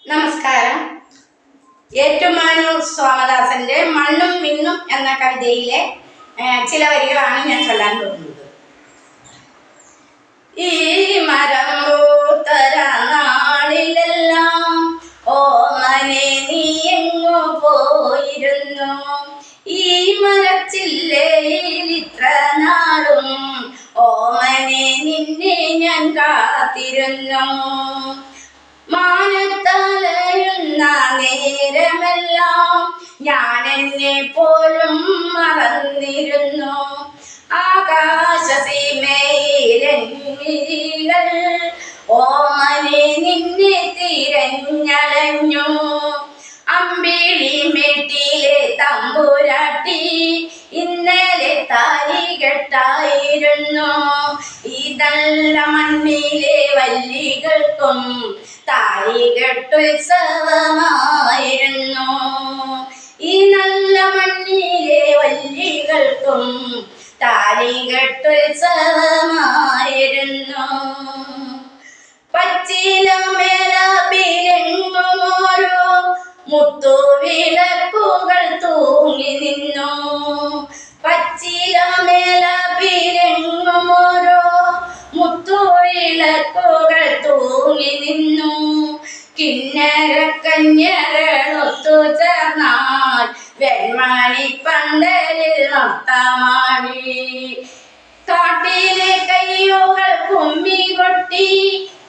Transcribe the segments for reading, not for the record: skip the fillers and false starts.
നമസ്കാരം. ഏറ്റുമാനൂർ സോമദാസന്റെ മണ്ണും മിന്നും എന്ന കവിതയിലെ ചില വരികളാണ് ഞാൻ ചൊല്ലാൻ പോകുന്നത്. ഈ മരം പൂത്തര നാളിലെല്ലാം ഓമനെ നീ എങ്ങോ പോയിരുന്നു, ഈ മരച്ചില്ലയിൽ ഇത്ര നാളും ഓമനെ നിന്നെ ഞാൻ കാത്തിരുന്നു. മാനത്തലയുന്ന നേരമെല്ലാം ഞാൻ എന്നെ പോലും മറന്നിരുന്നു. ആകാശസീമയിലെങ്ങിരികൾ ഓമനെ നിന്നെ തിരഞ്ഞലഞ്ഞു. അമ്പിളി മേട്ടിലെ തമ്പുരാട്ടി ഇന്നലെ താലികെട്ടായിരുന്നു. ഈ നല്ല മണ്ണിലെ വല്ലികൾക്കും താലികെട്ടുത്സവമായിരുന്നു. ഈ നല്ല മണ്ണിലെ വല്ലികൾക്കും താലികെട്ടുത്സവമായിരുന്നു. പച്ചില മേലാപ്പിലെങ്ങും ഓരോ മുത്തുവിളക്കുകൾ തൂങ്ങി നിന്നു. പച്ചില മേലാപ്പിലെങ്ങും ഓരോ മുത്തുവിളക്കുകൾ തൂങ്ങി നിന്നു. കിന്നരക്കന്യകളൊത്തു ചേർന്നാൽ വെൺമണിപ്പന്തലിൽ നൃത്തമാടി. കാട്ടിലെ കയ്യുകൾ കുമ്മി കൊട്ടി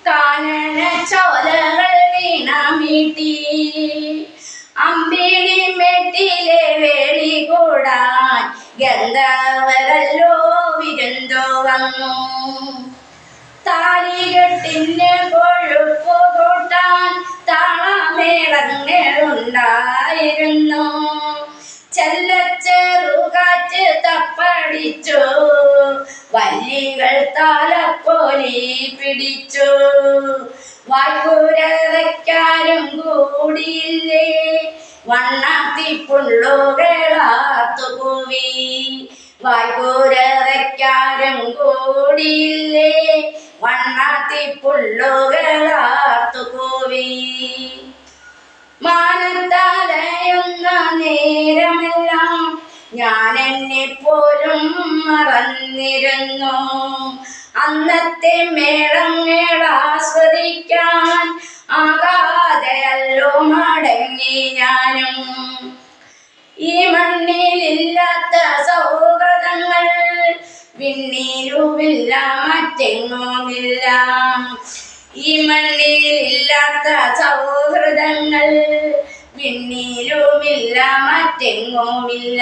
കാനന ചോലകൾ വീണമീട്ടി. അമ്പിളി മേട്ടിലെ വേളി കൂടാൻ ഗന്ധർവരല്ലോ വിരുന്നു വന്നു. താലികെട്ടിന് കൊഴുപ്പു കൂട്ടാൻ താളമേളങ്ങളുണ്ടായിരുന്നു. ചെല്ലച്ചെറുകാറ്റ് തപ്പടിച്ചു, വല്ലികൾ താലപ്പൊലി പിടിച്ചു. വായ്പുരവയ്ക്കാരും കൂടിയില്ലേ, വണ്ണാത്തിപ്പുള്ളുകളാത്തുകൂവി. വായ്പുരവയ്ക്കാരും കൂടിയില്ലേ, വണ്ണാത്തിപ്പുള്ളുകളാത്തുകൂവി. മാനത്തലയുന്ന നേരമെല്ലാം ഞാൻ എന്നെ പോലും മറന്നിരുന്നു. അന്നത്തെ മേളങ്ങൾ ആസ്വദിക്കാൻ ആകാതെയല്ലോ മടങ്ങി ഞാനും. ഈ മണ്ണിലില്ലാത്ത സൗഹൃദങ്ങൾ വിണ്ണിലുമില്ല മറ്റെങ്ങുമില്ല. ഈ മണ്ണിലില്ലാത്ത സൗഹൃദങ്ങൾ വിണ്ണിലുമില്ല മറ്റെങ്ങുമില്ല.